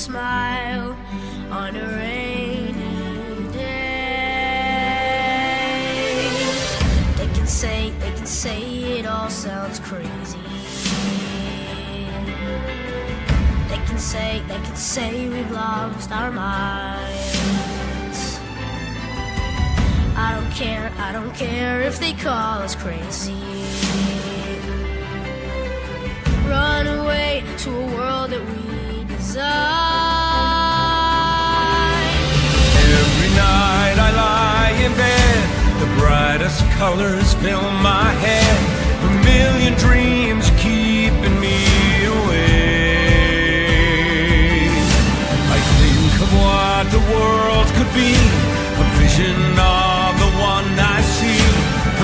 smile on a rainy day. They can say it all sounds crazy. They can say we've lost our minds. I don't care if they call us crazy. Run away to a world that we design. Every night I lie in bed, the brightest colors fill my head. A million dreams keeping me awake. I think of what the world could be, a vision of the one I see.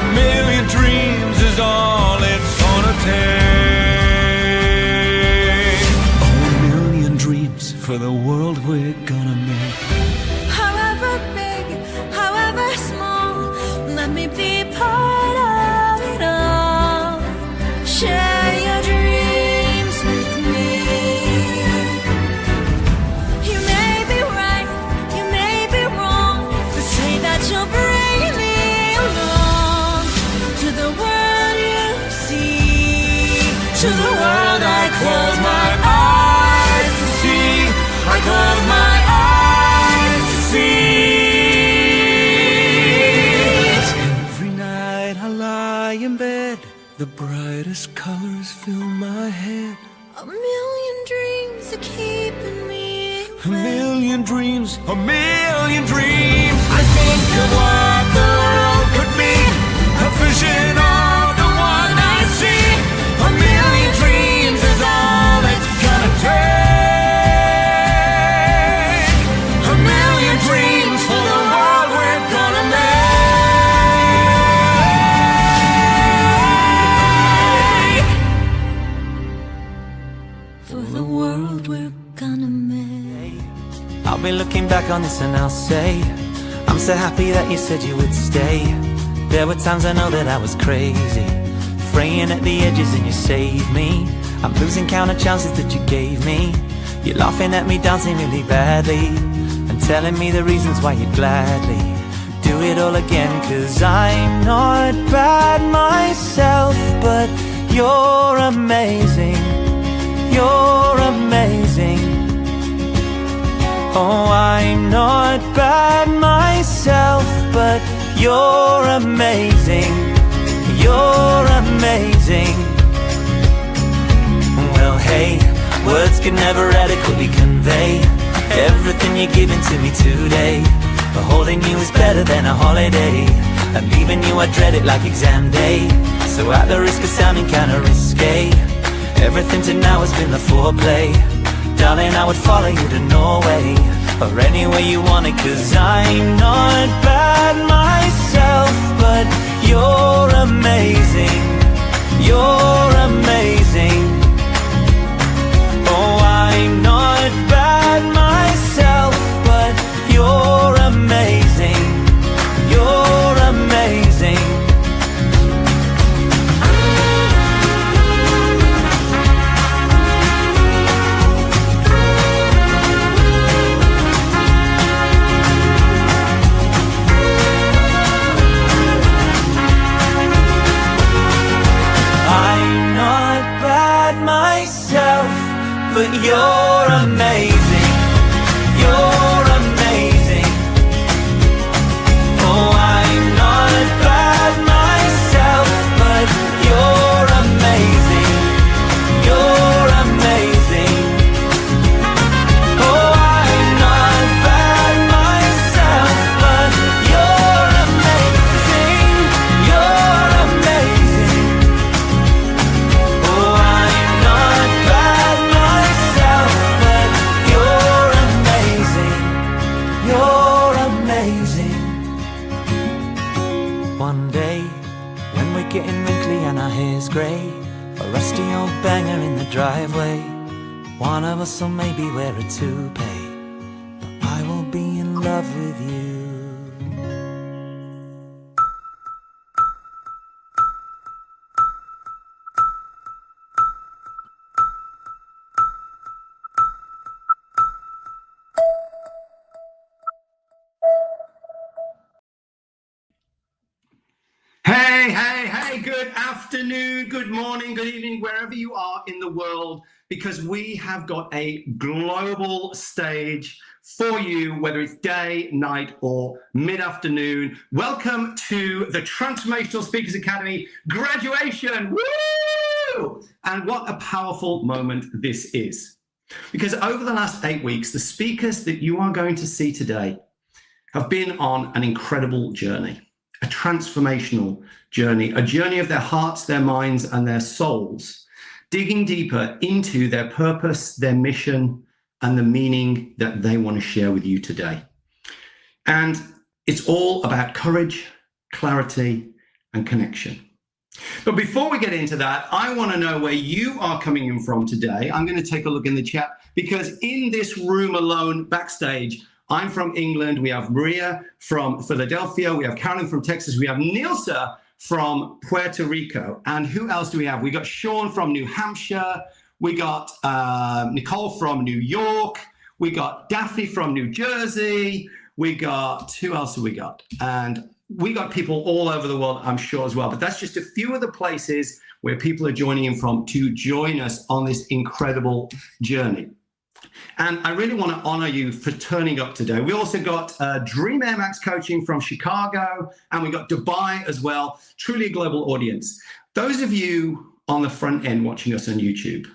A million dreams is all it's gonna take. Oh, a million dreams for the world we're gonna make. However big, however small, let me be part of it all. Share your dreams with me. You may be right, you may be wrong, but say that you'll bring me along to the world you see, to the world I close my eyes to see. I close my eyes to see. Every night I lie in bed, the brightest colors fill my head. A million dreams are keeping me A million dreams, a million dreams. I think of what the world could be, a vision of the one I see. A million dreams is all it's gonna take. A million dreams for the world we're gonna make. for the world we're gonna make. I'll be looking back on this and I'll say, I'm so happy that you said you would stay. There were times I know that I was crazy, fraying at the edges and you saved me. I'm losing count of chances that you gave me. You're laughing at me dancing really badly, and telling me the reasons why you'd gladly do it all again. Cause I'm not bad myself, but you're amazing. You're amazing. Oh, I'm not bad myself, but you're amazing. You're amazing. Well, hey, words can never adequately convey everything you're giving to me today. But holding you is better than a holiday, and leaving you I dread it like exam day. So at the risk of sounding kinda risque, everything to now has been the foreplay. Darling, I would follow you to Norway, or anywhere you want it. Cause I'm not bad myself, but you're amazing. You're amazing. Oh, I'm not bad myself, but you're amazing. You're amazing. But you're amazing. You're amazing. Oh, I'm not bad myself, but you're amazing. You're amazing. Oh, I'm not bad myself, but you're amazing. You're amazing. Oh, I'm not bad myself, but you're amazing. You're amazing. One day, when we're getting wrinkly and our hair's grey, a rusty old banger in the driveway, one of us will maybe wear a toupee, but I will be in love with you. afternoon, good morning, good evening, wherever you are in the world, because we have got a global stage for you, whether it's day, night, or mid-afternoon. Welcome to the Transformational Speakers Academy graduation. Woo! And what a powerful moment this is. Because over the last 8 weeks, the speakers that you are going to see today have been on an incredible journey, a transformational journey, a journey of their hearts, their minds, and their souls, digging deeper into their purpose, their mission, and the meaning that they want to share with you today. And it's all about courage, clarity, and connection. But before we get into that, I want to know where you are coming in from today. I'm going to take a look in the chat, because in this room alone, backstage, I'm from England. We have Maria from Philadelphia. We have Carolyn from Texas. We have Nilsa from Puerto Rico. And who else do we have? We got Sean from New Hampshire. We got Nicole from New York. We got Daphne from New Jersey. We got, who else have we got? And we got people all over the world, I'm sure, as well. But that's just a few of the places where people are joining in from to join us on this incredible journey. And I really want to honor you for turning up today. We also got Dream Air Max Coaching from Chicago, and we got Dubai as well. Truly a global audience. Those of you on the front end watching us on YouTube,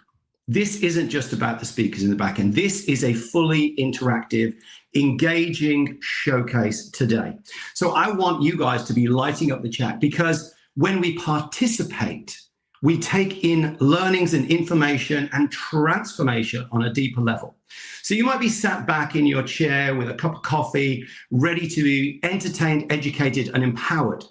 this isn't just about the speakers in the back end. This is a fully interactive, engaging showcase today. So I want you guys to be lighting up the chat, because when we participate, we take in learnings and information and transformation on a deeper level. So you might be sat back in your chair with a cup of coffee, ready to be entertained, educated, and empowered.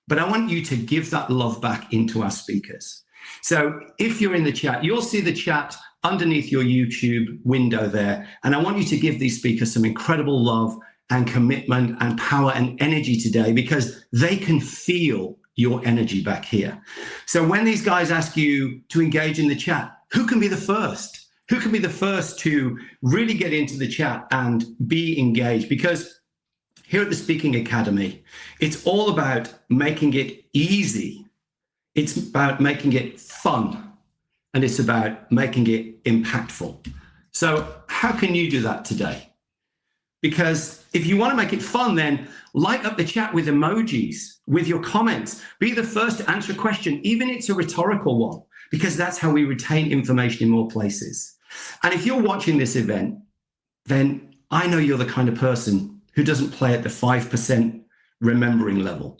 But I want you to give that love back into our speakers. So if you're in the chat, you'll see the chat underneath your YouTube window there. And I want you to give these speakers some incredible love and commitment and power and energy today, because they can feel your energy back here. So when these guys ask you to engage in the chat, who can be the first? Who can be the first to really get into the chat and be engaged? Because here at the Speaking Academy, it's all about making it easy. It's about making it fun, and it's about making it impactful. So how can you do that today? Because if you want to make it fun, then light up the chat with emojis, with your comments. Be the first to answer a question, even if it's a rhetorical one, because that's how we retain information in more places. And if you're watching this event, then I know you're the kind of person who doesn't play at the 5% remembering level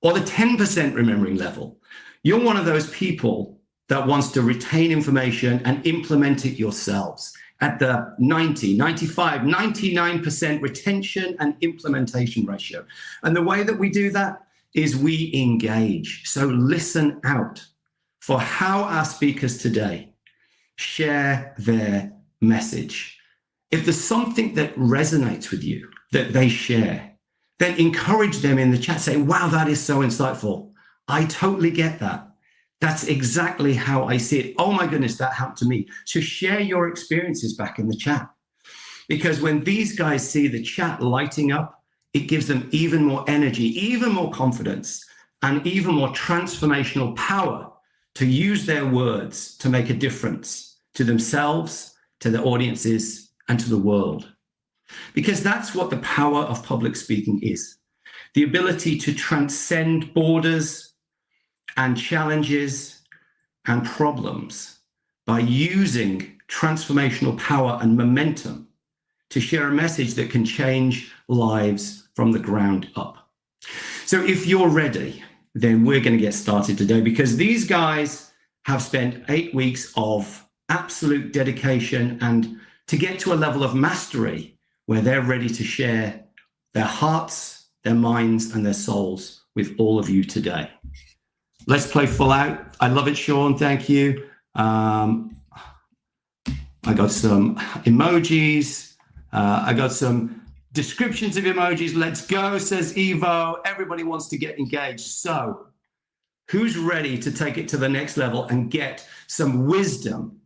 or the 10% remembering level. You're one of those people that wants to retain information and implement it yourselves at the 90, 95, 99% retention and implementation ratio. And the way that we do that is we engage. So listen out for how our speakers today share their message. If there's something that resonates with you that they share, then encourage them in the chat. Say, wow, that is so insightful. I totally get that. That's exactly how I see it. Oh my goodness, that happened to me. So share your experiences back in the chat. Because when these guys see the chat lighting up, it gives them even more energy, even more confidence, and even more transformational power to use their words to make a difference to themselves, to their audiences, and to the world. Because that's what the power of public speaking is. The ability to transcend borders and challenges and problems by using transformational power and momentum to share a message that can change lives from the ground up. So if you're ready, then we're going to get started today, because these guys have spent 8 weeks of absolute dedication and to get to a level of mastery where they're ready to share their hearts, their minds, and their souls with all of you today. Let's play full out. I love it, Sean. Thank you. I got some emojis. I got some descriptions of emojis. Let's go, says Evo. Everybody wants to get engaged. So who's ready to take it to the next level and get some wisdom,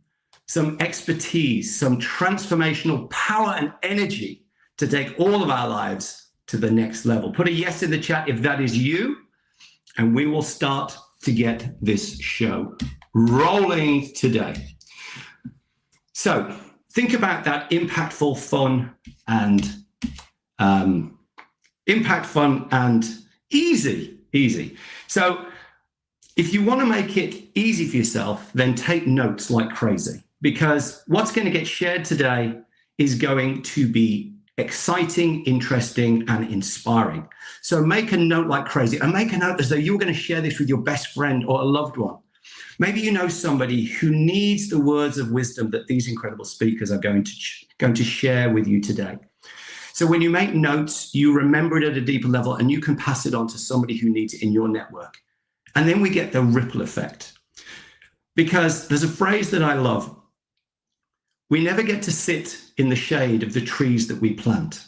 some expertise, some transformational power and energy to take all of our lives to the next level? Put a yes in the chat if that is you, and we will start to get this show rolling today. So think about that impactful, fun, and easy. So if you want to make it easy for yourself, then take notes like crazy, because what's going to get shared today is going to be exciting, interesting, and inspiring. So make a note like crazy, and make a note as though you're going to share this with your best friend or a loved one. Maybe you know somebody who needs the words of wisdom that these incredible speakers are going to share with you today. So when you make notes, you remember it at a deeper level, and you can pass it on to somebody who needs it in your network. And then we get the ripple effect. Because there's a phrase that I love. We never get to sit in the shade of the trees that we plant.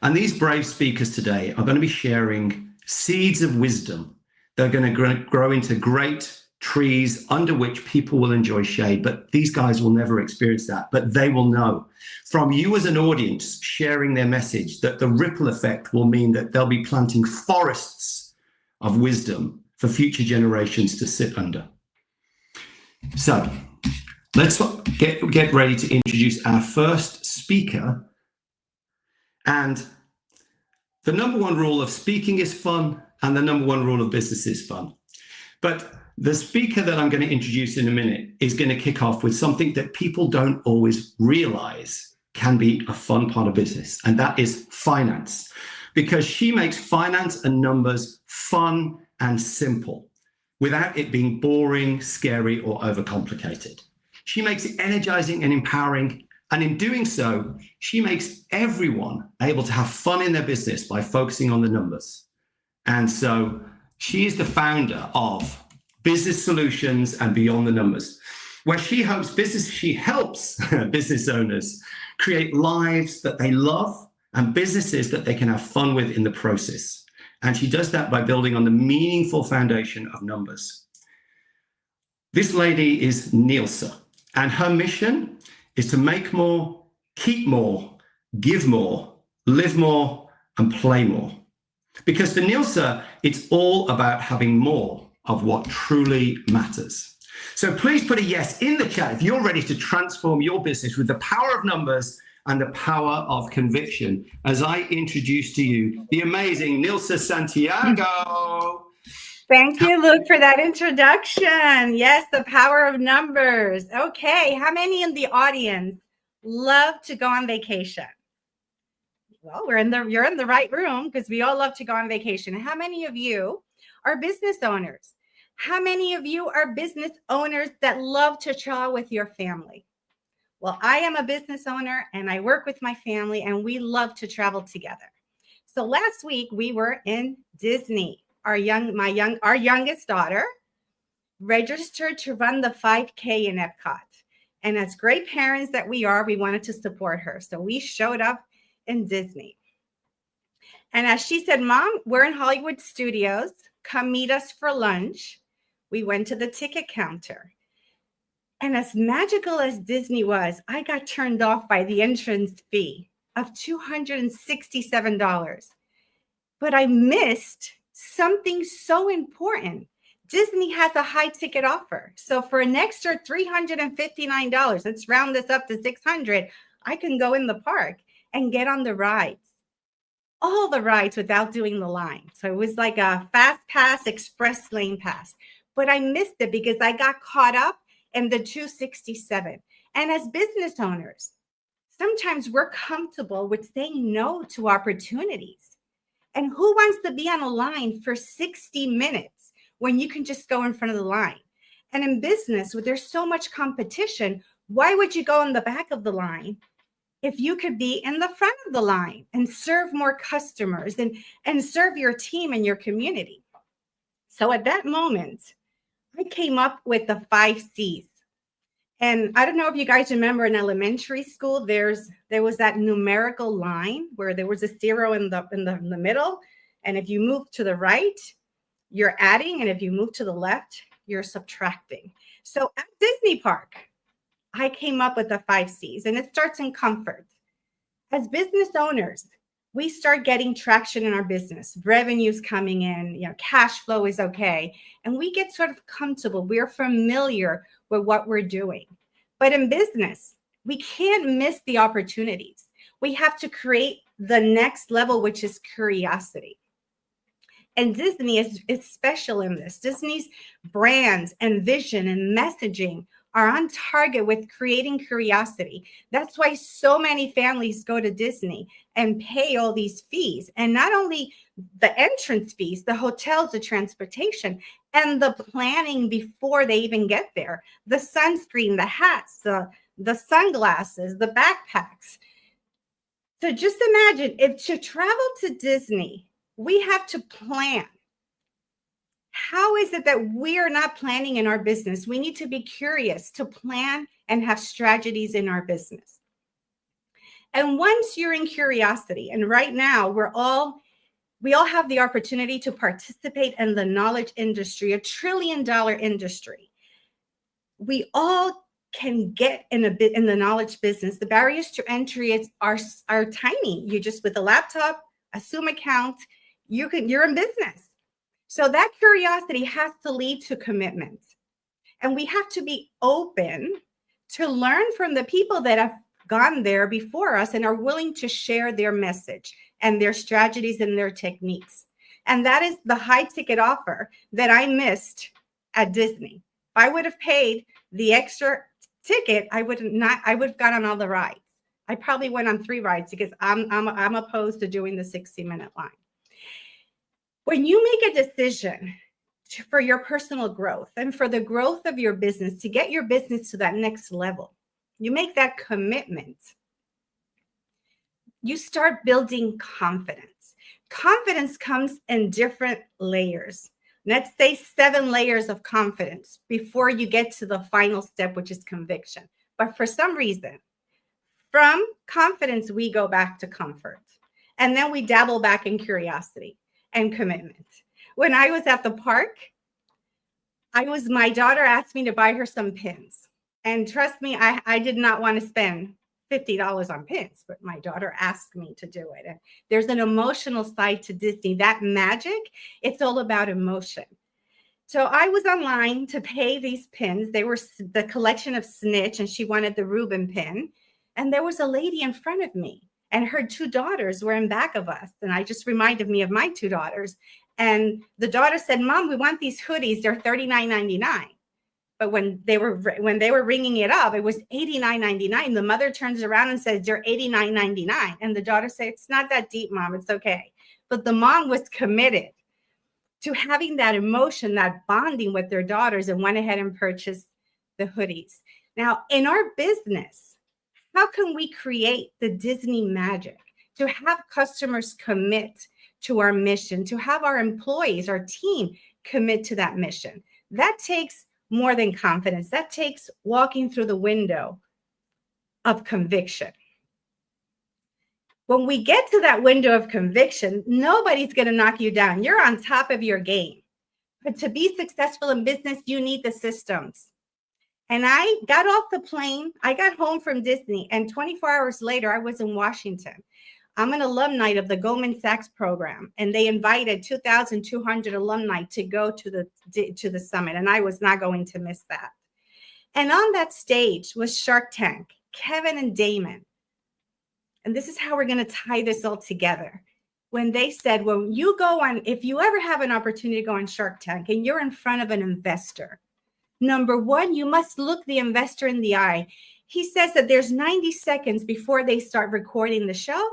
And these brave speakers today are going to be sharing seeds of wisdom. They're going to grow into great trees under which people will enjoy shade. But these guys will never experience that. But they will know from you as an audience sharing their message that the ripple effect will mean that they'll be planting forests of wisdom for future generations to sit under. So let's get ready to introduce our first speaker. And the number one rule of speaking is fun, and the number one rule of business is fun. But the speaker that I'm going to introduce in a minute is going to kick off with something that people don't always realize can be a fun part of business, and that is finance. Because she makes finance and numbers fun and simple without it being boring, scary, or overcomplicated. She makes it energizing and empowering. And in doing so, she makes everyone able to have fun in their business by focusing on the numbers. And so she is the founder of Business Solutions and Beyond the Numbers, where she helps business owners create lives that they love and businesses that they can have fun with in the process. And she does that by building on the meaningful foundation of numbers. This lady is Nilsa, and her mission is to make more, keep more, give more, live more, and play more. Because for Nilsa, it's all about having more of what truly matters. So please put a yes in the chat if you're ready to transform your business with the power of numbers and the power of conviction, as I introduce to you the amazing Nilsa Santiago. Thank you, Luke, for that introduction. Yes, the power of numbers. Okay, how many in the audience love to go on vacation? Well, you're in the right room, because we all love to go on vacation. How many of you are business owners? How many of you are business owners that love to travel with your family? Well, I am a business owner, and I work with my family, and we love to travel together. So last week we were in Disney. Our youngest daughter registered to run the 5K in Epcot. And as great parents that we are, we wanted to support her. So we showed up in Disney. And as she said, Mom, we're in Hollywood Studios. Come meet us for lunch. We went to the ticket counter. And as magical as Disney was, I got turned off by the entrance fee of $267. But I missed something so important. Disney has a high ticket offer. So for an extra $359, let's round this up to $600, I can go in the park and get on the rides. All the rides without doing the line. So it was like a fast pass, express lane pass. But I missed it because I got caught up in the $267. And as business owners, sometimes we're comfortable with saying no to opportunities. And who wants to be on a line for 60 minutes when you can just go in front of the line? And in business, where there's so much competition, why would you go in the back of the line if you could be in the front of the line and serve more customers and serve your team and your community? So at that moment, I came up with the 5 C's. And I don't know if you guys remember in elementary school, there was that numerical line where there was a 0 in the middle. And if you move to the right, you're adding. And if you move to the left, you're subtracting. So at Disney Park, I came up with the 5 C's, and it starts in comfort. As business owners, we start getting traction in our business, revenues coming in, cash flow is okay. And we get sort of comfortable. We're familiar with what we're doing. But in business, we can't miss the opportunities. We have to create the next level, which is curiosity. And Disney is special in this. Disney's brands and vision and messaging are on target with creating curiosity. That's why so many families go to Disney and pay all these fees. And not only the entrance fees, the hotels, the transportation, and the planning before they even get there. The sunscreen, the hats, the sunglasses, the backpacks. So just imagine, if to travel to Disney, we have to plan. How is it that we are not planning in our business? We need to be curious to plan and have strategies in our business. And once you're in curiosity, and right now we all have the opportunity to participate in the knowledge industry, $1 trillion industry. We all can get in the knowledge business. The barriers to entry are tiny. You just, with a laptop, a Zoom account, you're in business. So that curiosity has to lead to commitment. And we have to be open to learn from the people that have gone there before us and are willing to share their message and their strategies and their techniques. And that is the high ticket offer that I missed at Disney. If I would have paid the extra ticket, I would have gone on all the rides. I probably went on 3 rides because I'm opposed to doing the 60-minute line. When you make a decision for your personal growth and for the growth of your business, to get your business to that next level, you make that commitment, you start building confidence. Confidence comes in different layers. Let's say 7 layers of confidence before you get to the final step, which is conviction. But for some reason, from confidence, we go back to comfort. And then we dabble back in curiosity and commitment. When I was at the park, my daughter asked me to buy her some pins. And trust me, I did not want to spend $50 on pins, but my daughter asked me to do it. And there's an emotional side to Disney. That magic, it's all about emotion. So I was online to pay these pins. They were the collection of Snitch, and she wanted the Reuben pin. And there was a lady in front of me, and her 2 daughters were in back of us. And I just reminded me of my 2 daughters. And the daughter said, "Mom, we want these hoodies. They're $39.99. But when they were ringing it up, it was $89.99. The mother turns around and says, "They're $89.99. And the daughter said, "It's not that deep, Mom. It's okay." But the mom was committed to having that emotion, that bonding with their daughters, and went ahead and purchased the hoodies. Now, in our business, how can we create the Disney magic to have customers commit to our mission, to have our employees, our team commit to that mission? That takes more than confidence. That takes walking through the window of conviction. When we get to that window of conviction, nobody's going to knock you down. You're on top of your game. But to be successful in business, you need the systems. And I got off the plane. I got home from Disney, and 24 hours later, I was in Washington. I'm an alumni of the Goldman Sachs program, and they invited 2,200 alumni to go to the summit, and I was not going to miss that. And on that stage was Shark Tank, Kevin and Damon. And this is how we're going to tie this all together. When they said, when you go on, if you ever have an opportunity to go on Shark Tank and you're in front of an investor, number 1, you must look the investor in the eye. He says that there's 90 seconds before they start recording the show.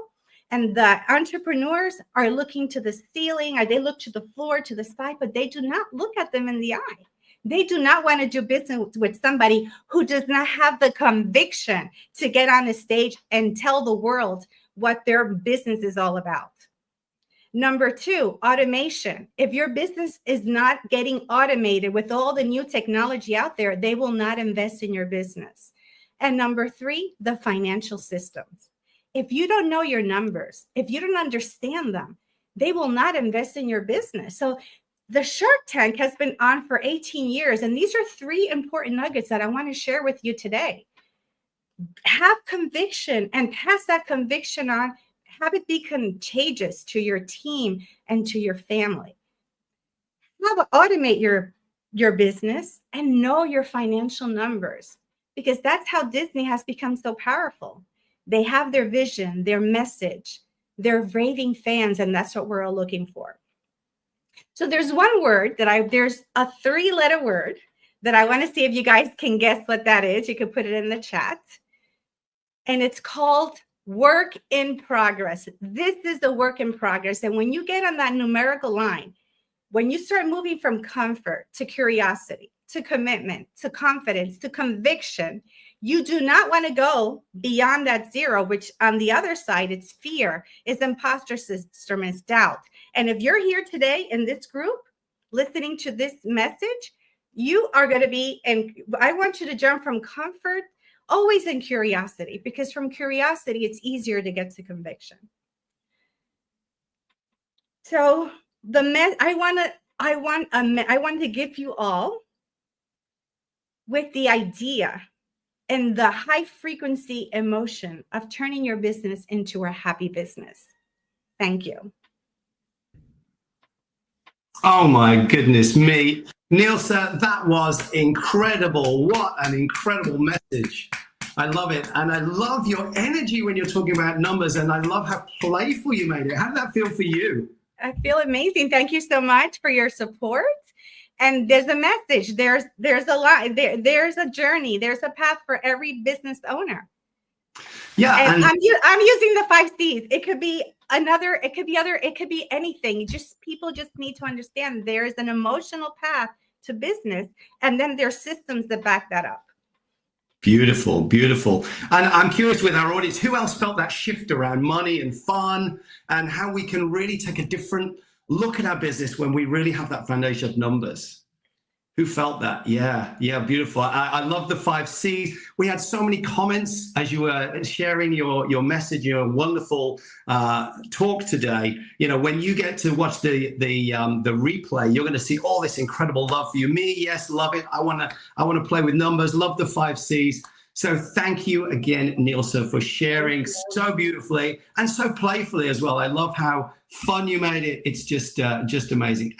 And the entrepreneurs are looking to the ceiling, or they look to the floor, to the side, but they do not look at them in the eye. They do not want to do business with somebody who does not have the conviction to get on a stage and tell the world what their business is all about. Number 2, automation. If your business is not getting automated with all the new technology out there, they will not invest in your business. And number 3, the financial systems. If you don't know your numbers, if you don't understand them, they will not invest in your business. So the Shark Tank has been on for 18 years. And these are 3 important nuggets that I want to share with you today. Have conviction and pass that conviction on. Have it be contagious to your team and to your family. Automate your business and know your financial numbers, because that's how Disney has become so powerful. They have their vision, their message, their raving fans, and that's what we're all looking for. So there's one word there's a 3-letter word that I want to see if you guys can guess what that is. You can put it in the chat. And it's called work in progress. This is the work in progress. And when you get on that numerical line, when you start moving from comfort to curiosity, to commitment, to confidence, to conviction, you do not want to go beyond that 0, which on the other side, it's fear, it's imposter syndrome, it's doubt. And if you're here today in this group, listening to this message, you are going to be, and I want you to jump from comfort always in curiosity, because from curiosity, it's easier to get to conviction. So I want to give you all with the idea and the high frequency emotion of turning your business into a happy business. Thank you. Oh my goodness me. Nilsa, that was incredible. What an incredible message. I love it. And I love your energy when you're talking about numbers. And I love how playful you made it. How did that feel for you? I feel amazing. Thank you so much for your support. And there's a message. There's a lot. There's a journey. There's a path for every business owner. Yeah. And I'm using the 5 C's. It could be another, it could be other, it could be anything. People just need to understand there is an emotional path to business, and then there's systems that back that up. Beautiful, beautiful. And I'm curious with our audience, who else felt that shift around money and fun, and how we can really take a different look at our business when we really have that foundation of numbers? Who felt that? Yeah, beautiful. I love the 5 C's. We had so many comments as you were sharing your message, your wonderful talk today. You know, when you get to watch the replay, you're going to see all this incredible love for you. Me, yes, love it. I want to play with numbers. Love the 5 C's. So thank you again, Nilsa, for sharing so beautifully and so playfully as well. I love how fun you made it. It's just amazing.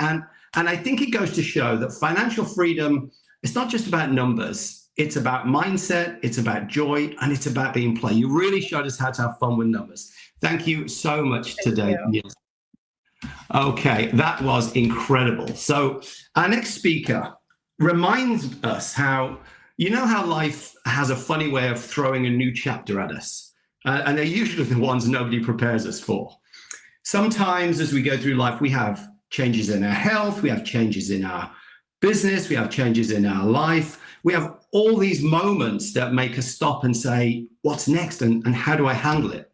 And I think it goes to show that financial freedom, it's not just about numbers. It's about mindset, it's about joy, and it's about being play. You really showed us how to have fun with numbers. Thank you so much today, Nils. Okay, that was incredible. So our next speaker reminds us how, you know how life has a funny way of throwing a new chapter at us. And they're usually the ones nobody prepares us for. Sometimes as we go through life, we have changes in our health, we have changes in our business, we have changes in our life. We have all these moments that make us stop and say, what's next and how do I handle it?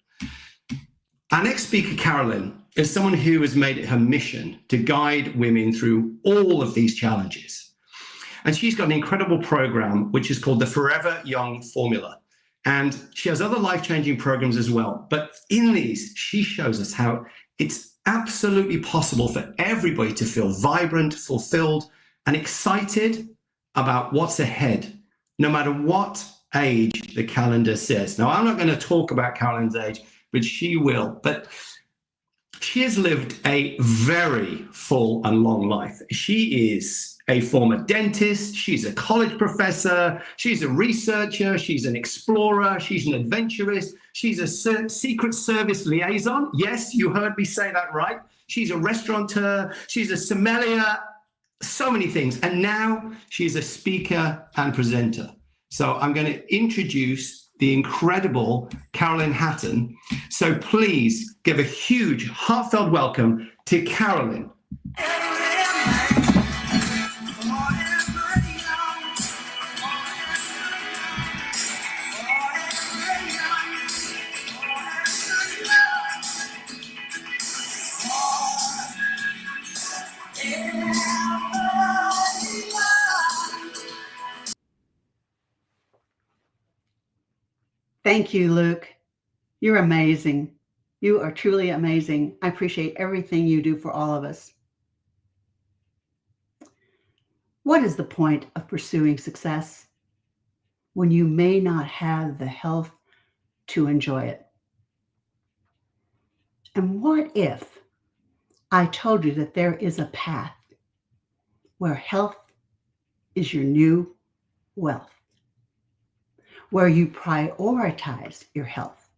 Our next speaker, Carolyn, is someone who has made it her mission to guide women through all of these challenges. And she's got an incredible program, which is called the Forever Young Formula. And she has other life-changing programs as well. But in these, she shows us how it's absolutely possible for everybody to feel vibrant, fulfilled, and excited about what's ahead, no matter what age the calendar says. Now, I'm not going to talk about Carolyn's age, but she will. But she has lived a very full and long life. She is a former dentist, she's a college professor, she's a researcher, she's an explorer, she's an adventurist, she's a Secret Service liaison. Yes, you heard me say that right. She's a restaurateur, she's a sommelier, so many things. And now she's a speaker and presenter. So I'm going to introduce the incredible Carolyn Hatton. So please give a huge, heartfelt welcome to Carolyn. Thank you, Luke. You're amazing. You are truly amazing. I appreciate everything you do for all of us. What is the point of pursuing success when you may not have the health to enjoy it? And what if I told you that there is a path where health is your new wealth, where you prioritize your health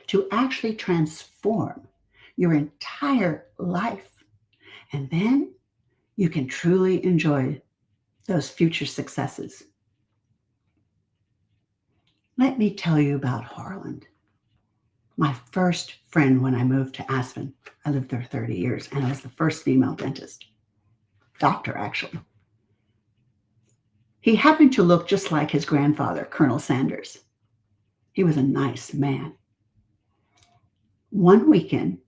to actually transform your entire life, and then you can truly enjoy those future successes? Let me tell you about Harland, my first friend when I moved to Aspen. I lived there 30 years, and I was the first female dentist, doctor actually. He happened to look just like his grandfather, Colonel Sanders. He was a nice man. One weekend,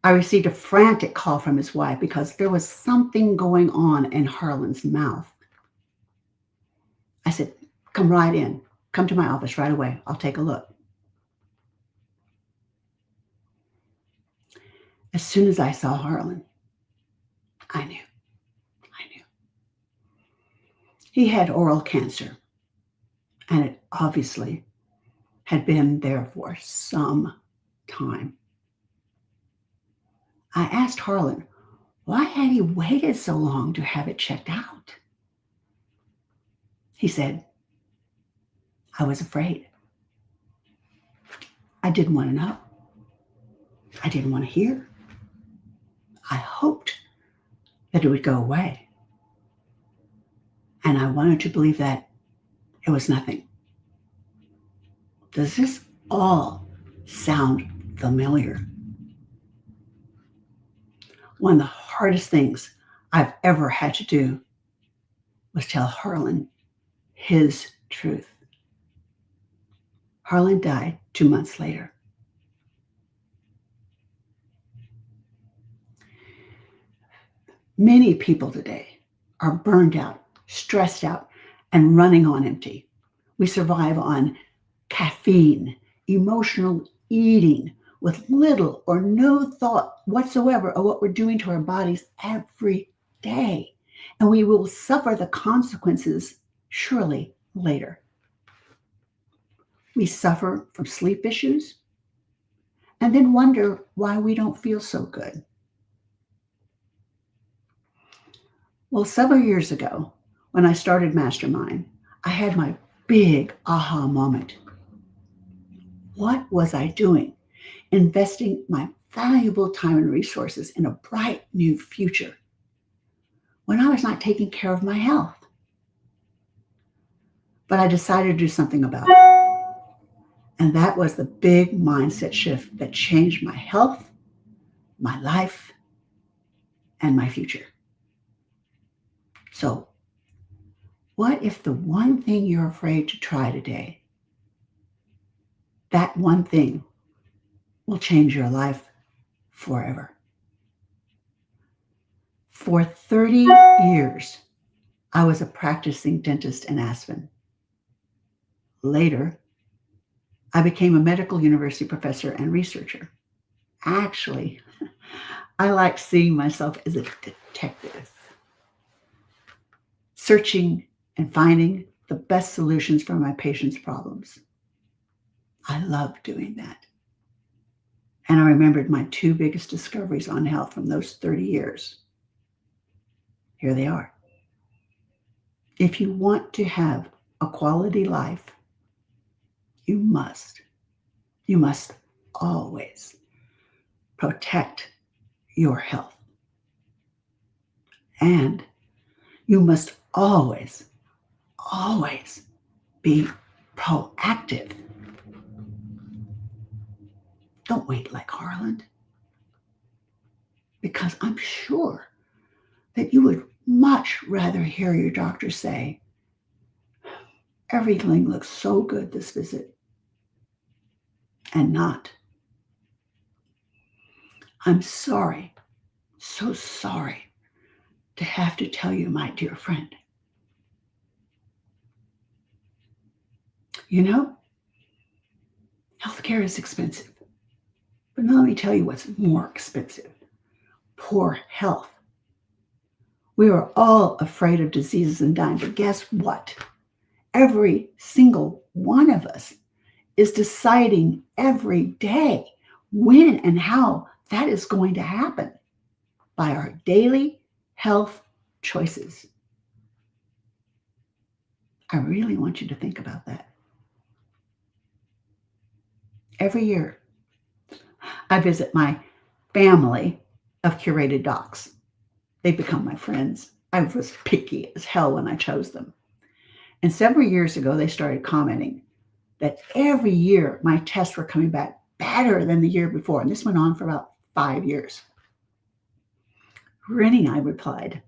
I received a frantic call from his wife because there was something going on in Harland's mouth. I said, "Come right in. Come to my office right away. I'll take a look." As soon as I saw Harland, I knew. He had oral cancer, and it obviously had been there for some time. I asked Harland, why had he waited so long to have it checked out? He said, "I was afraid. I didn't want to know. I didn't want to hear. I hoped that it would go away. And I wanted to believe that it was nothing." Does this all sound familiar? One of the hardest things I've ever had to do was tell Harland his truth. Harland died 2 months later. Many people today are burned out, stressed out, and running on empty. We survive on caffeine, emotional eating, with little or no thought whatsoever of what we're doing to our bodies every day. And we will suffer the consequences surely later. We suffer from sleep issues and then wonder why we don't feel so good. Well, several years ago, when I started Mastermind, I had my big aha moment. What was I doing? Investing my valuable time and resources in a bright new future when I was not taking care of my health. But I decided to do something about it. And that was the big mindset shift that changed my health, my life, and my future. So, what if the one thing you're afraid to try today, that one thing will change your life forever? For 30 years, I was a practicing dentist in Aspen. Later, I became a medical university professor and researcher. Actually, I like seeing myself as a detective, searching and finding the best solutions for my patients' problems. I love doing that. And I remembered my two biggest discoveries on health from those 30 years. Here they are. If you want to have a quality life, you must always protect your health. And you must always be proactive. Don't wait like Harland, because I'm sure that you would much rather hear your doctor say, "Everything looks so good this visit," and not, "I'm sorry, so sorry to have to tell you, my dear friend." You know, healthcare is expensive. But now let me tell you what's more expensive: poor health. We are all afraid of diseases and dying, but guess what? Every single one of us is deciding every day when and how That is going to happen by our daily health choices. I really want you to think about that. Every year, I visit my family of curated docs. They've become my friends. I was picky as hell when I chose them. And several years ago, they started commenting that every year my tests were coming back better than the year before. And this went on for about 5 years. Grinning, I replied.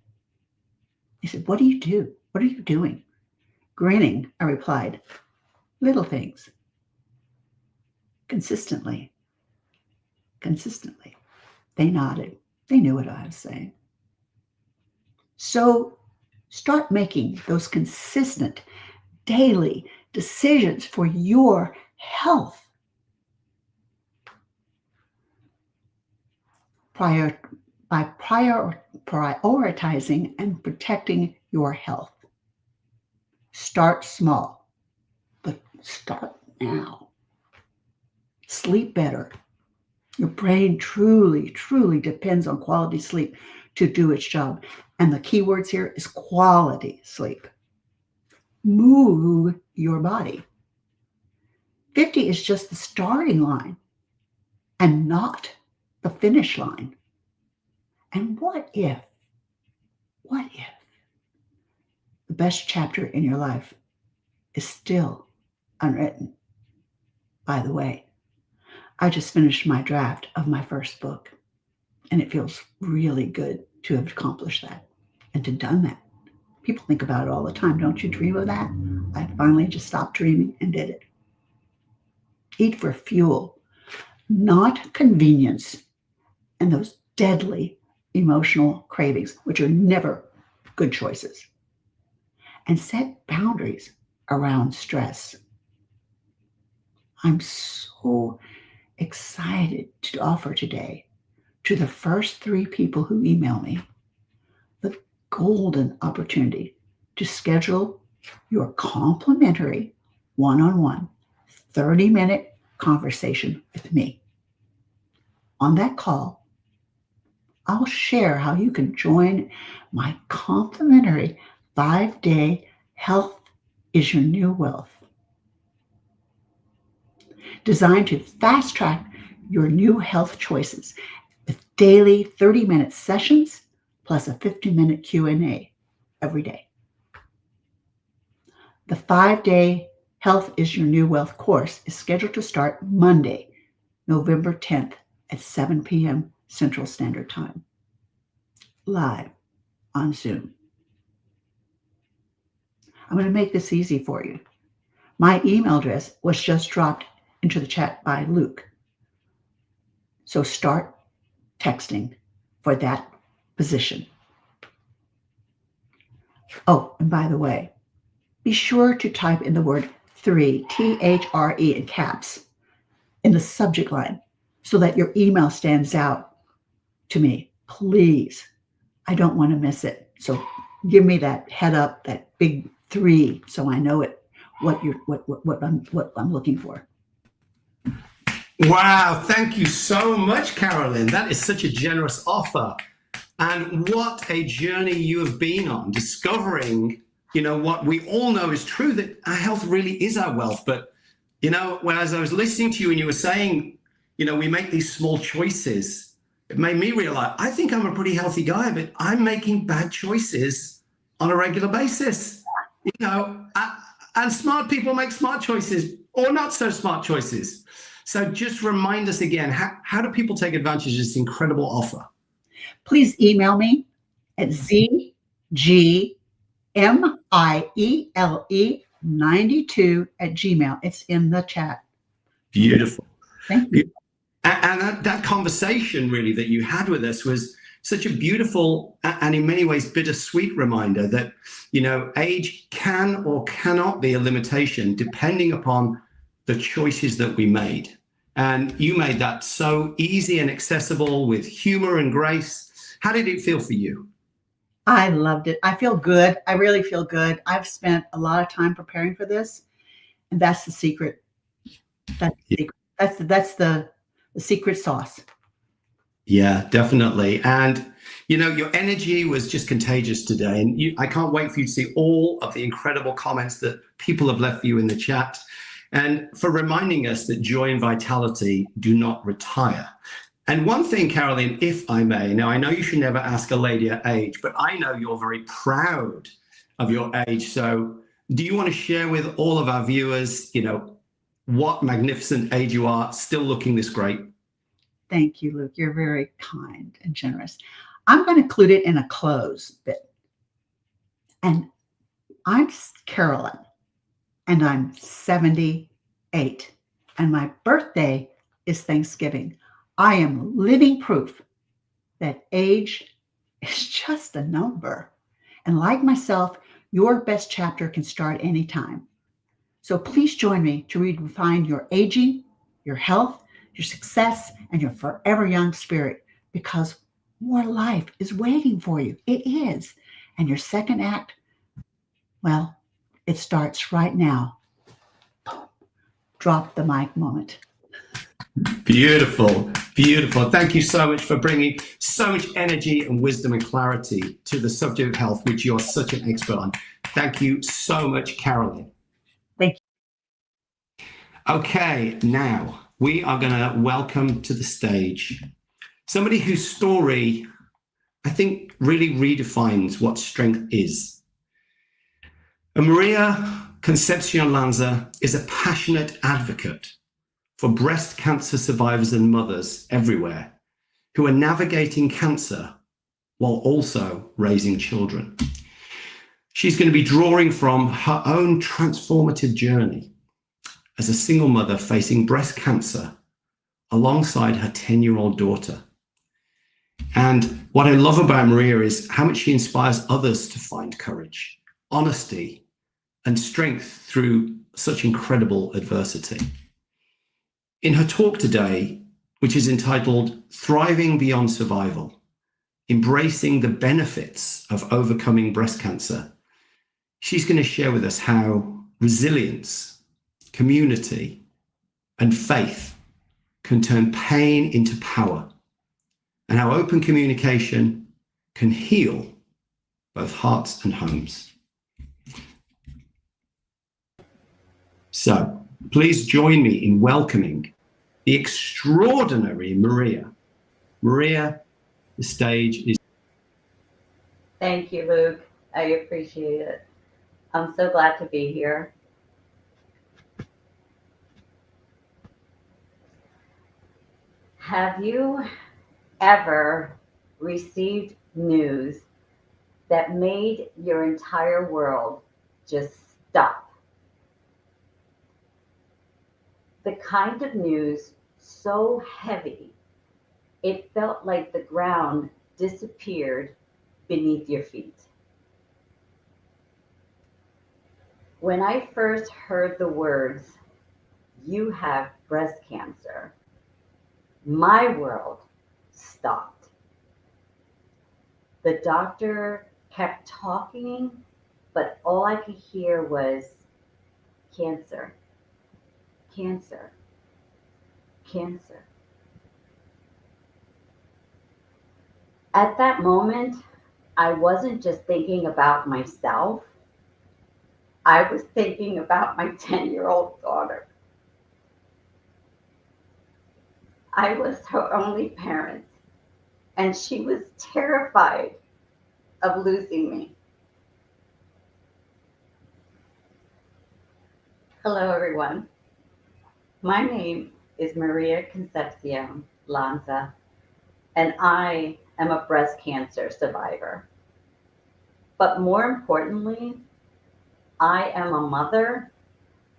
They said, what do you do? What are you doing? Grinning, I replied, little things. Consistently. They nodded. They knew what I was saying. So start making those consistent daily decisions for your health. By prioritizing and protecting your health. Start small, but start now. Sleep better. Your brain truly depends on quality sleep to do its job. And the key words here is quality sleep. Move your body. 50 is just the starting line and not the finish line. And what if the best chapter in your life is still unwritten? By the way, I just finished my draft of my first book, and it feels really good to have accomplished that and to have done that. People think about it all the time. Don't you dream of that? I finally just stopped dreaming and did it. Eat for fuel, not convenience, and those deadly emotional cravings, which are never good choices. And set boundaries around stress. I'm so excited to offer today to the first 3 people who email me the golden opportunity to schedule your complimentary one-on-one 30-minute conversation with me. On that call, I'll share how you can join my complimentary 5-day Health is Your New Wealth, designed to fast track your new health choices with daily 30-minute sessions plus a 50-minute Q&A every day. The 5-day Health is Your New Wealth course is scheduled to start Monday, November 10th at 7 p.m. Central Standard Time, live on Zoom. I'm going to make this easy for you. My email address was just dropped into the chat by Luke. So start texting for that position. Oh, and by the way, be sure to type in the word 3, T-H-R-E in caps, in the subject line so that your email stands out to me. Please, I don't want to miss it. So give me that head up, that big 3, so I know what I'm looking for. Wow, thank you so much, Carolyn. That is such a generous offer. And what a journey you have been on, discovering, what we all know is true, that our health really is our wealth. But, as I was listening to you and you were saying, we make these small choices, it made me realize, I think I'm a pretty healthy guy, but I'm making bad choices on a regular basis. And smart people make smart choices or not so smart choices. So just remind us again, how do people take advantage of this incredible offer? Please email me at zgmiele92@gmail. It's in the chat. Beautiful. Thank you. And that conversation really that you had with us was such a beautiful and in many ways bittersweet reminder that, age can or cannot be a limitation depending upon the choices that we made. And you made that so easy and accessible with humor and grace. How did it feel for you? I loved it. I feel good. I really feel good. I've spent a lot of time preparing for this, and that's the secret. That's the secret sauce. Yeah, definitely. And your energy was just contagious today. And I can't wait for you to see all of the incredible comments that people have left for you in the chat, and for reminding us that joy and vitality do not retire. And one thing, Caroline, if I may, now I know you should never ask a lady her age, but I know you're very proud of your age. So do you want to share with all of our viewers, what magnificent age you are, still looking this great? Thank you, Luke. You're very kind and generous. I'm going to include it in a close bit. And I'm Carolyn, and I'm 78, and my birthday is Thanksgiving. I am living proof that age is just a number. And like myself, your best chapter can start anytime. So please join me to redefine your aging, your health, your success, and your forever young spirit, because more life is waiting for you. It is. And your second act, well, it starts right now. Drop the mic moment. Beautiful, beautiful. Thank you so much for bringing so much energy and wisdom and clarity to the subject of health, which you're such an expert on. Thank you so much, Caroline. Thank you. Okay, now we are going to welcome to the stage somebody whose story, I think, really redefines what strength is. Maria Concepcion Lanza is a passionate advocate for breast cancer survivors and mothers everywhere who are navigating cancer while also raising children. She's going to be drawing from her own transformative journey as a single mother facing breast cancer alongside her 10-year-old daughter. And what I love about Maria is how much she inspires others to find courage, honesty, and strength through such incredible adversity. In her talk today, which is entitled Thriving Beyond Survival, Embracing the Benefits of Overcoming Breast Cancer, she's going to share with us how resilience, community, and faith can turn pain into power, and how open communication can heal both hearts and homes. So, please join me in welcoming the extraordinary Maria. Maria, the stage is... Thank you, Luke. I appreciate it. I'm so glad to be here. Have you ever received news that made your entire world just stop? The kind of news so heavy, it felt like the ground disappeared beneath your feet. When I first heard the words, "You have breast cancer," my world stopped. The doctor kept talking, but all I could hear was cancer, cancer, cancer. At that moment, I wasn't just thinking about myself. I was thinking about my 10-year-old daughter. I was her only parent, and she was terrified of losing me. Hello, everyone. My name is Maria Concepcion Lanza, and I am a breast cancer survivor. But more importantly, I am a mother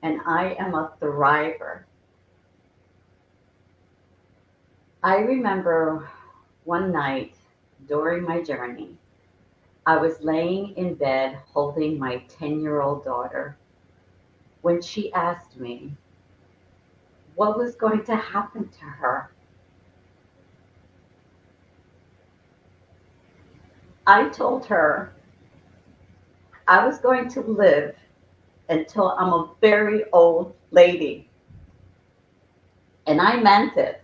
and I am a thriver. I remember one night during my journey, I was laying in bed holding my 10-year-old daughter when she asked me what was going to happen to her. I told her I was going to live until I'm a very old lady. And I meant it.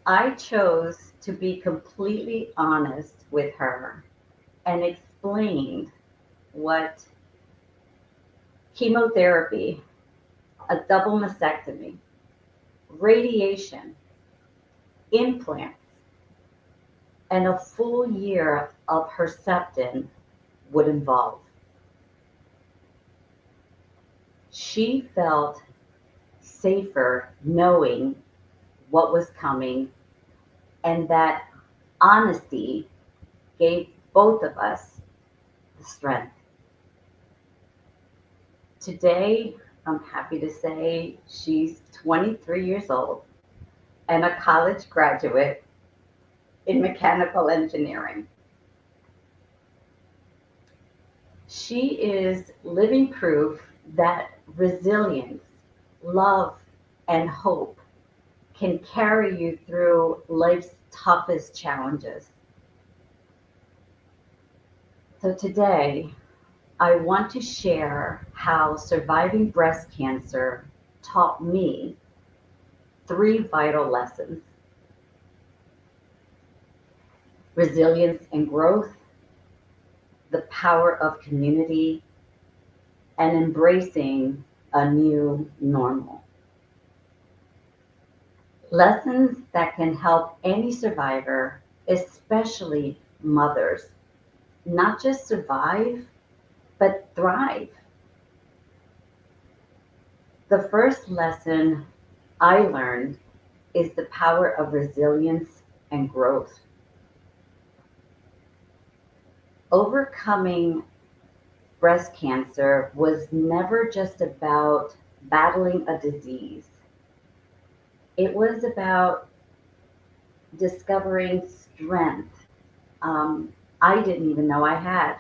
I chose to be completely honest with her and explained what chemotherapy, a double mastectomy, radiation, implants, and a full year of Herceptin would involve. She felt safer knowing what was coming, and that honesty gave both of us the strength. Today, I'm happy to say she's 23 years old and a college graduate in mechanical engineering. She is living proof that resilience, love, and hope can carry you through life's toughest challenges. So today, I want to share how surviving breast cancer taught me three vital lessons: resilience and growth, the power of community, and embracing a new normal. Lessons that can help any survivor, especially mothers, not just survive, but thrive. The first lesson I learned is the power of resilience and growth. Overcoming breast cancer was never just about battling a disease. It was about discovering strength I didn't even know I had.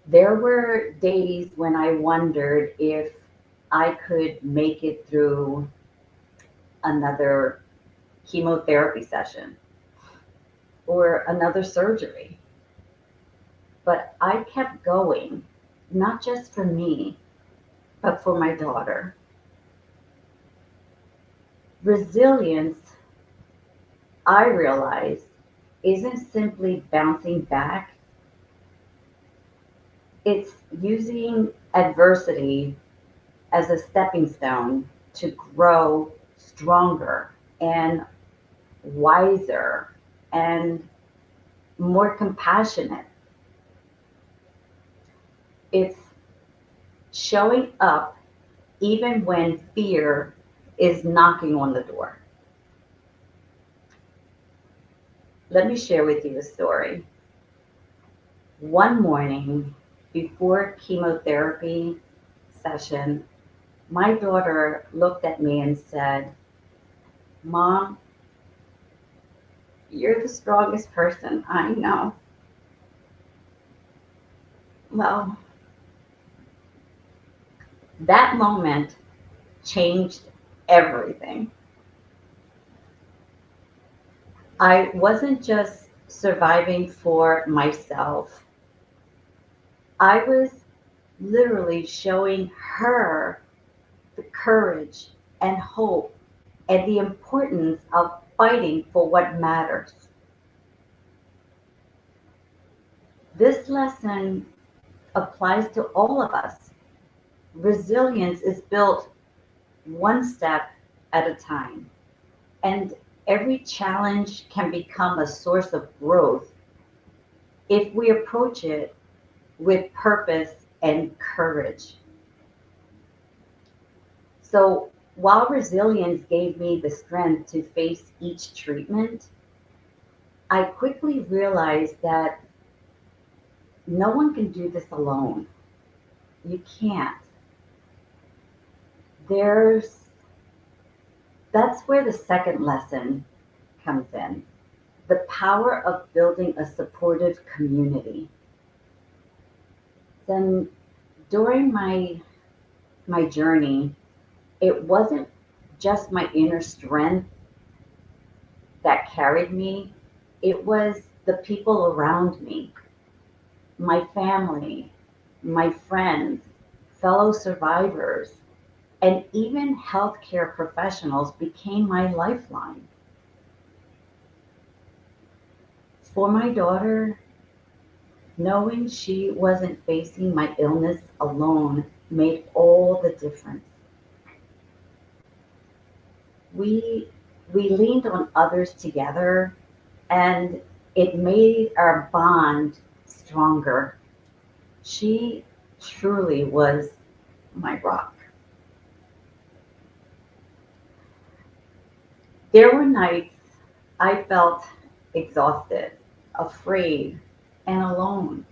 There were days when I wondered if I could make it through another chemotherapy session or another surgery. But I kept going, not just for me, but for my daughter. Resilience, I realized, isn't simply bouncing back, it's using adversity as a stepping stone to grow stronger and wiser and more compassionate. It's showing up even when fear is knocking on the door. Let me share with you a story. One morning before chemotherapy session, my daughter looked at me and said, "Mom, you're the strongest person I know." Well, that moment changed everything. I wasn't just surviving for myself, I was literally showing her the courage and hope and the importance of fighting for what matters. This lesson applies to all of us. Resilience is built one step at a time, and every challenge can become a source of growth if we approach it with purpose and courage. So, while resilience gave me the strength to face each treatment, I quickly realized that no one can do this alone. You can't. There's That's where the second lesson comes in. The power of building a supportive community. Then during my journey, it wasn't just my inner strength that carried me, it was the people around me, my family, my friends, fellow survivors. And even healthcare professionals became my lifeline. For my daughter, knowing she wasn't facing my illness alone made all the difference. We we leaned on others together, and it made our bond stronger. She truly was my rock. There were nights I felt exhausted, afraid, and alone.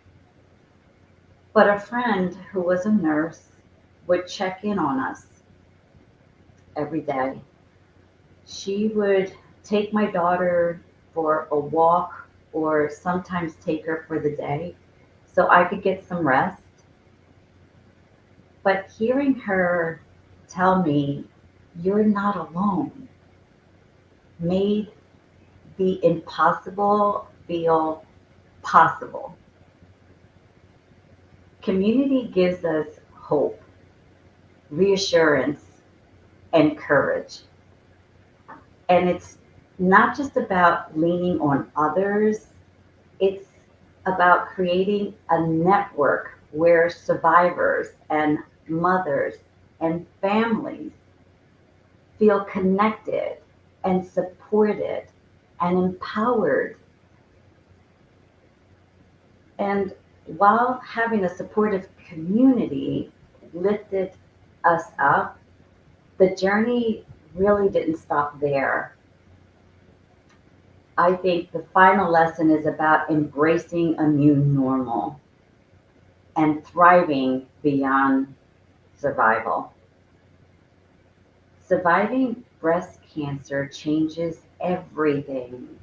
But a friend who was a nurse would check in on us every day. She would take my daughter for a walk or sometimes take her for the day so I could get some rest. But hearing her tell me, "You're not alone," made the impossible feel possible. Community gives us hope, reassurance, and courage. And it's not just about leaning on others, it's about creating a network where survivors and mothers and families feel connected and supported and empowered. And while having a supportive community lifted us up, the journey really didn't stop there. I think the final lesson is about embracing a new normal and thriving beyond survival. Surviving breast cancer changes everything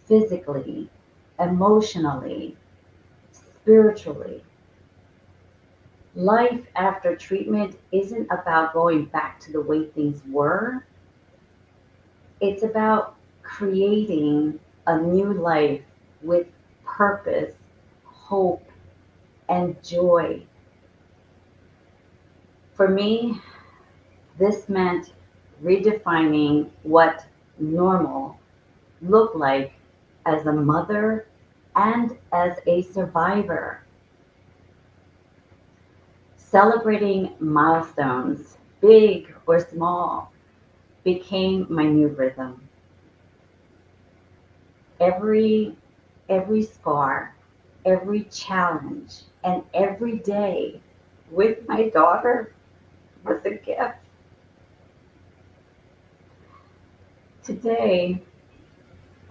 physically, emotionally, spiritually. Life after treatment isn't about going back to the way things were, it's about creating a new life with purpose, hope, and joy. For me, this meant redefining what normal looked like as a mother and as a survivor. Celebrating milestones, big or small, became my new rhythm. Every every scar, every challenge, and every day with my daughter was a gift. Today,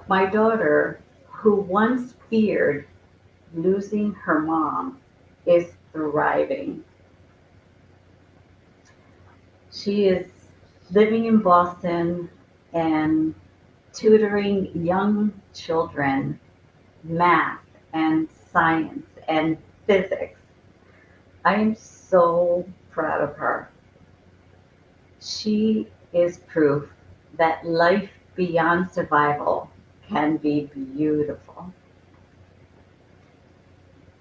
my daughter, who once feared losing her mom, is thriving. She is living in Boston and tutoring young children math and science and physics. I am so proud of her. She is proof that life beyond survival can be beautiful.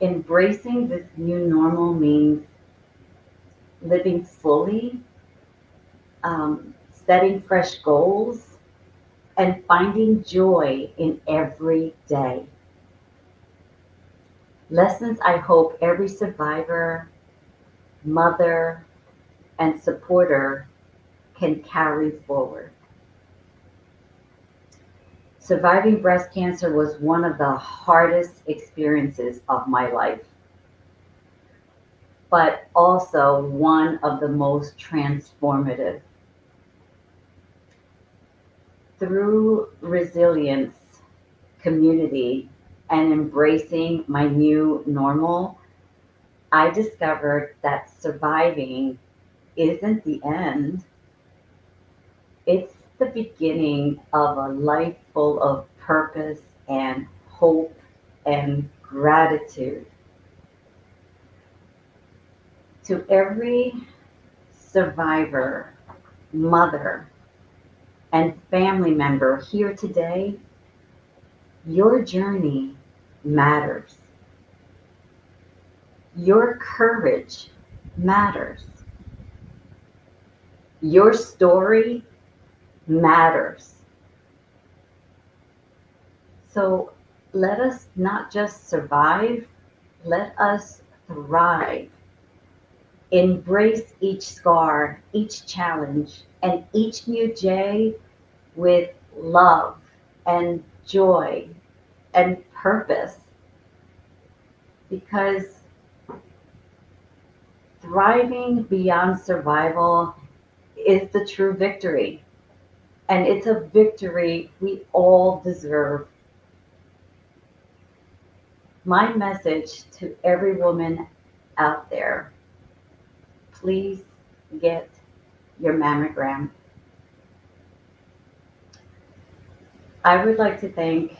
Embracing this new normal means living fully, setting fresh goals, and finding joy in every day. Lessons I hope every survivor, mother, and supporter can carry forward. Surviving breast cancer was one of the hardest experiences of my life, but also one of the most transformative. Through resilience, community, and embracing my new normal, I discovered that surviving isn't the end, it's the beginning of a life full of purpose and hope and gratitude. To every survivor, mother, and family member here today, your journey matters. Your courage matters. Your story matters. So let us not just survive, let us thrive. Embrace each scar, each challenge, and each new day with love and joy and purpose. Because thriving beyond survival is the true victory. And it's a victory we all deserve. My message to every woman out there, please get your mammogram. I would like to thank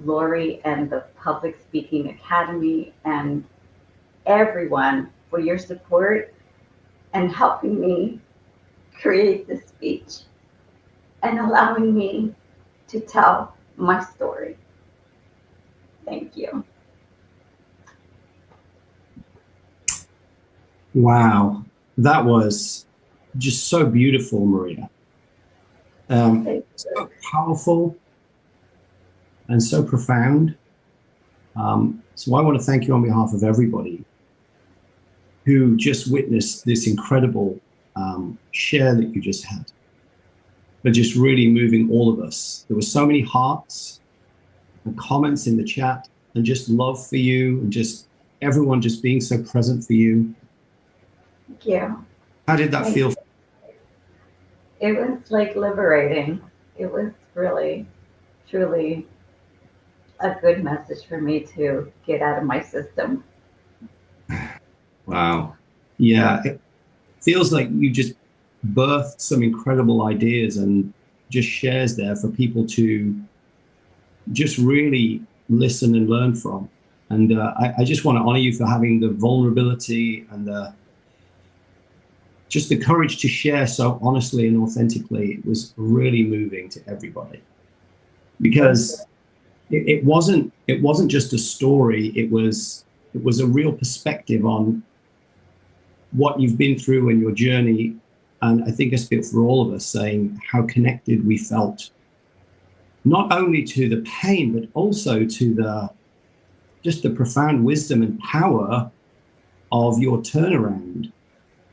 Lori and the Public Speaking Academy and everyone for your support and helping me create this speech and allowing me to tell my story. Thank you. Wow, that was just so beautiful, Maria. So powerful and so profound. So I want to thank you on behalf of everybody who just witnessed this incredible share that you just had. But just really moving all of us. There were so many hearts and comments in the chat and just love for you and just everyone just being so present for you. Thank you. How did that feel? It was like liberating. It was really, truly a good message for me to get out of my system. Wow. Yeah, it feels like you just birthed some incredible ideas and just shares there for people to just really listen and learn from. And I just want to honor you for having the vulnerability and just the courage to share so honestly and authentically. It was really moving to everybody because it wasn't just a story. It was a real perspective on what you've been through in your journey. And I think I speak for all of us saying how connected we felt, not only to the pain, but also to the profound wisdom and power of your turnaround.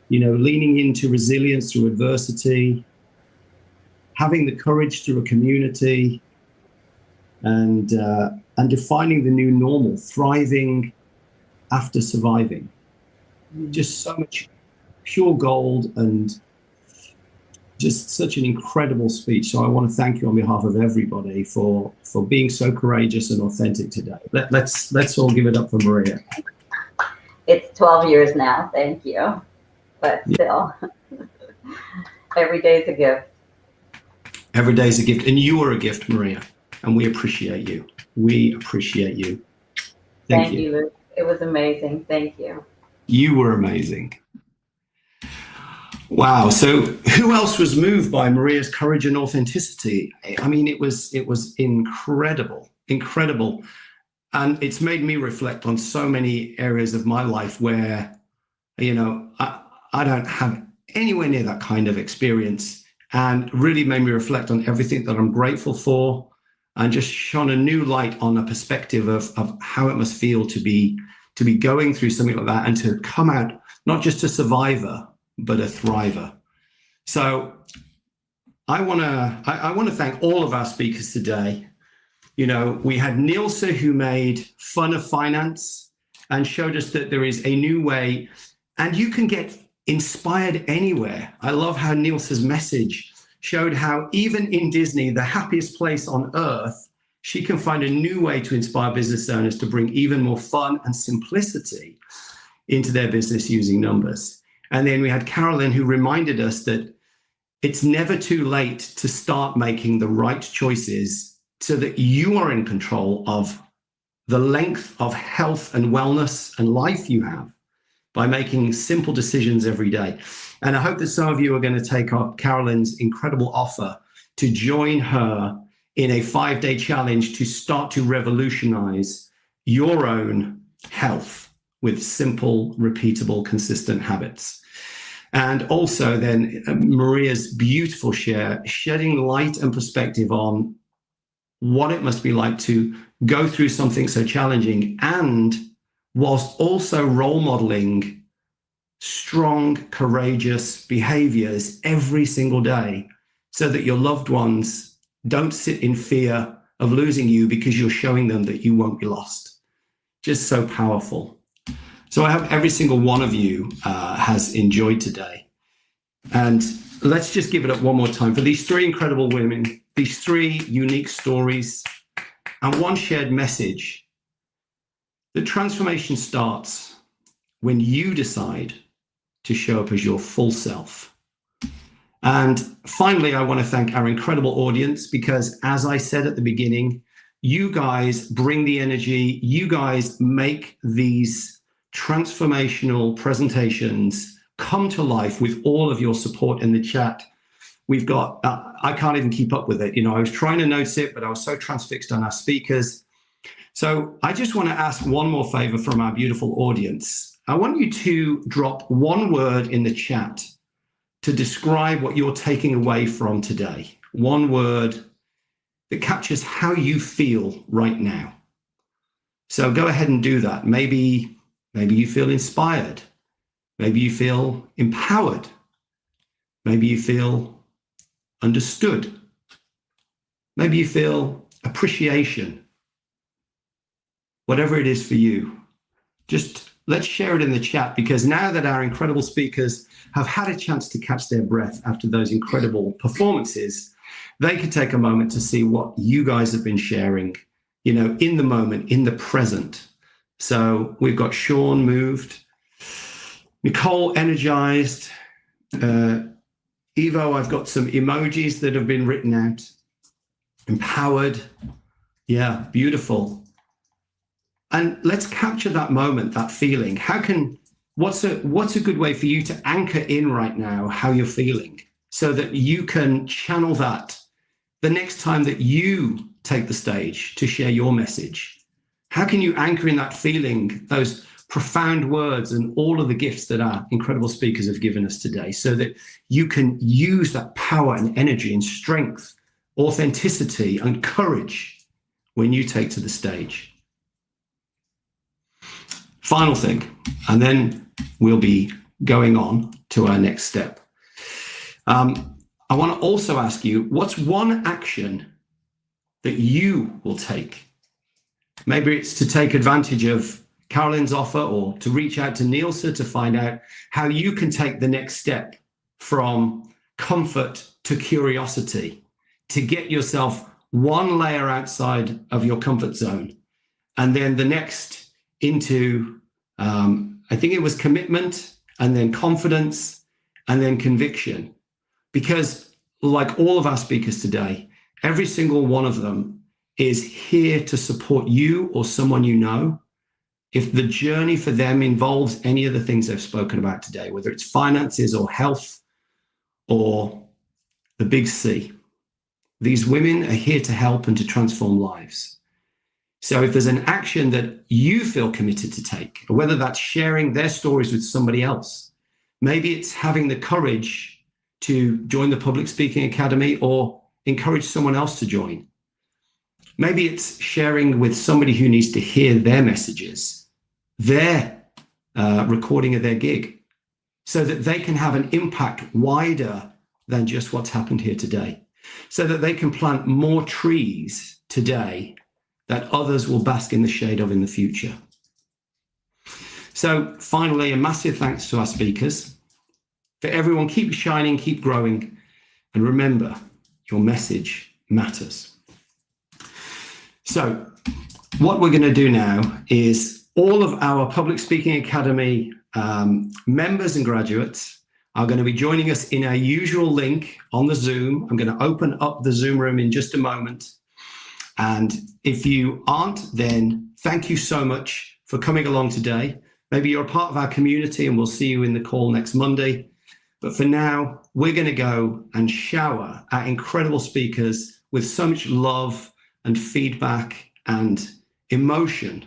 You know, leaning into resilience through adversity, having the courage through a community, and defining the new normal, thriving after surviving. Just so much pure gold and just such an incredible speech. So I want to thank you on behalf of everybody for being so courageous and authentic today. Let's all give it up for Maria. It's 12 years now, thank you. But still, every day is a gift. Every day is a gift, and you are a gift, Maria, and we appreciate you. We appreciate you. Thank you, Luke. It was amazing. Thank you. You were amazing. Wow. So who else was moved by Maria's courage and authenticity? I mean, it was incredible. And it's made me reflect on so many areas of my life where, you know, I don't have anywhere near that kind of experience, and really made me reflect on everything that I'm grateful for and just shone a new light on a perspective of how it must feel to be going through something like that and to come out not just a survivor, but a thriver. So I want to thank all of our speakers today. You know, we had Nilsa, who made fun of finance and showed us that there is a new way, and you can get inspired anywhere. I love how Nilsa's message showed how even in Disney, the happiest place on earth, she can find a new way to inspire business owners to bring even more fun and simplicity into their business using numbers. And then we had Carolyn, who reminded us that it's never too late to start making the right choices so that you are in control of the length of health and wellness and life you have by making simple decisions every day. And I hope that some of you are going to take up Carolyn's incredible offer to join her in a 5-day challenge to start to revolutionize your own health with simple, repeatable, consistent habits. And also then Maria's beautiful share, shedding light and perspective on what it must be like to go through something so challenging, and whilst also role modeling strong, courageous behaviors every single day, so that your loved ones don't sit in fear of losing you because you're showing them that you won't be lost. Just so powerful. So I hope every single one of you has enjoyed today. And let's just give it up one more time for these three incredible women, these three unique stories, and one shared message. The transformation starts when you decide to show up as your full self. And finally, I want to thank our incredible audience, because as I said at the beginning, you guys bring the energy, you guys make these transformational presentations come to life with all of your support in the chat. We've got, I can't even keep up with it. I was trying to notice it, but I was so transfixed on our speakers. So I just want to ask one more favor from our beautiful audience. I want you to drop one word in the chat to describe what you're taking away from today. One word that captures how you feel right now. So go ahead and do that. Maybe you feel inspired. Maybe you feel empowered. Maybe you feel understood. Maybe you feel appreciation. Whatever it is for you, just let's share it in the chat, because now that our incredible speakers have had a chance to catch their breath after those incredible performances, they could take a moment to see what you guys have been sharing, in the moment, in the present. So we've got Sean moved, Nicole energized, Evo, I've got some emojis that have been written out, empowered. Yeah, beautiful. And let's capture that moment, that feeling. What's a good way for you to anchor in right now how you're feeling, so that you can channel that the next time that you take the stage to share your message? How can you anchor in that feeling, those profound words and all of the gifts that our incredible speakers have given us today, so that you can use that power and energy and strength, authenticity and courage when you take to the stage? Final thing, and then we'll be going on to our next step. I want to also ask you, what's one action that you will take? Maybe it's to take advantage of Carolyn's offer, or to reach out to Nielsa to find out how you can take the next step from comfort to curiosity, to get yourself one layer outside of your comfort zone, and then the next into, I think it was commitment, and then confidence, and then conviction. Because like all of our speakers today, every single one of them is here to support you or someone you know, if the journey for them involves any of the things they've spoken about today, whether it's finances or health or the big C. These women are here to help and to transform lives. So if there's an action that you feel committed to take, whether that's sharing their stories with somebody else, maybe it's having the courage to join the Public Speaking Academy or encourage someone else to join. Maybe it's sharing with somebody who needs to hear their messages, their recording of their gig, so that they can have an impact wider than just what's happened here today, so that they can plant more trees today that others will bask in the shade of in the future. So finally, a massive thanks to our speakers. For everyone, keep shining, keep growing, and remember, your message matters. So what we're going to do now is all of our Public Speaking Academy members and graduates are going to be joining us in our usual link on the Zoom. I'm going to open up the Zoom room in just a moment. And if you aren't, then thank you so much for coming along today. Maybe you're a part of our community and we'll see you in the call next Monday. But for now, we're going to go and shower our incredible speakers with so much love and feedback and emotion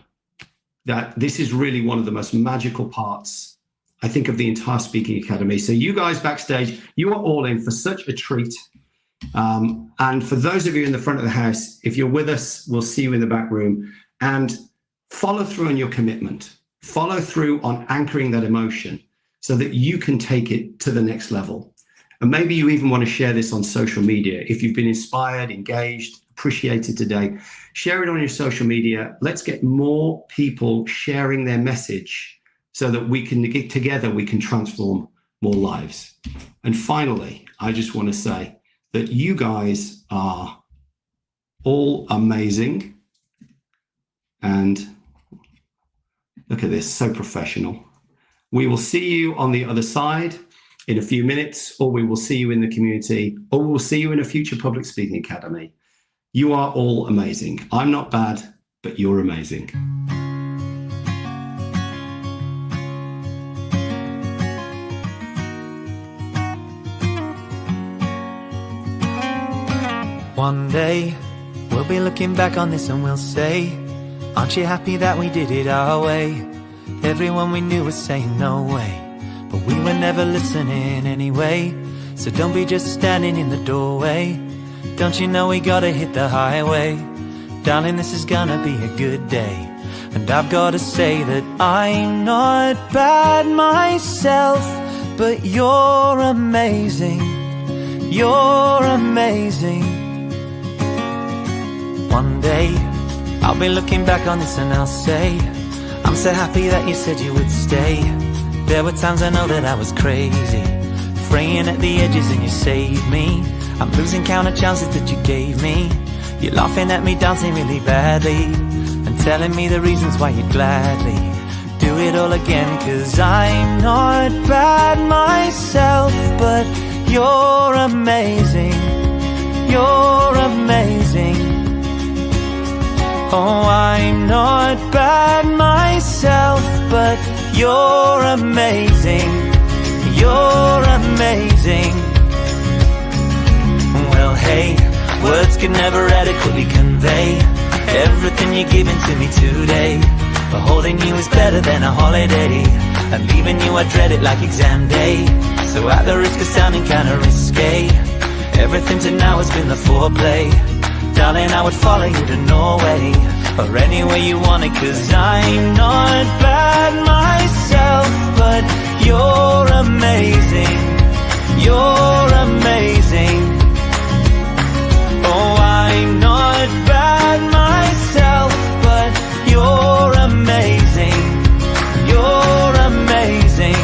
that this is really one of the most magical parts I think of the entire Speaking Academy. So you guys backstage, you are all in for such a treat. And for those of you in the front of the house, if you're with us, we'll see you in the back room. And follow through on your commitment. Follow through on anchoring that emotion so that you can take it to the next level. And maybe you even want to share this on social media. If you've been inspired, engaged, appreciated today, share it on your social media. Let's get more people sharing their message so that we can get together, we can transform more lives. And finally, I just want to say that you guys are all amazing. And look at this, so professional. We will see you on the other side in a few minutes, or we will see you in the community, or we'll see you in a future Public Speaking Academy. You are all amazing. I'm not bad, but you're amazing. One day, we'll be looking back on this and we'll say, aren't you happy that we did it our way? Everyone we knew was saying no way, but we were never listening anyway. So don't be just standing in the doorway. Don't you know we gotta hit the highway? Darling, this is gonna be a good day. And I've gotta say that I'm not bad myself, but you're amazing. You're amazing. One day, I'll be looking back on this and I'll say, I'm so happy that you said you would stay. There were times I know that I was crazy, fraying at the edges and you saved me. I'm losing count of chances that you gave me. You're laughing at me dancing really badly and telling me the reasons why you'd gladly do it all again. Cause I'm not bad myself, but you're amazing. You're amazing. Oh, I'm not bad myself, but you're amazing. You're amazing. Well, hey, words can never adequately convey everything you're giving to me today. But holding you is better than a holiday, and leaving you, I dread it like exam day. So at the risk of sounding kinda risque, everything to now has been the foreplay. Darling, I would follow you to Norway, or anywhere you want it. Cause I'm not bad myself, but you're amazing. You're amazing. Oh, I'm not bad myself, but you're amazing. You're amazing.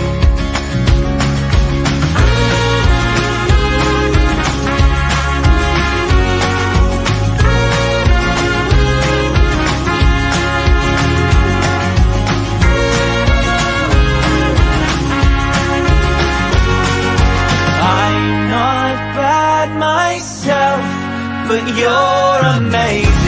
I'm not bad myself, but you're amazing.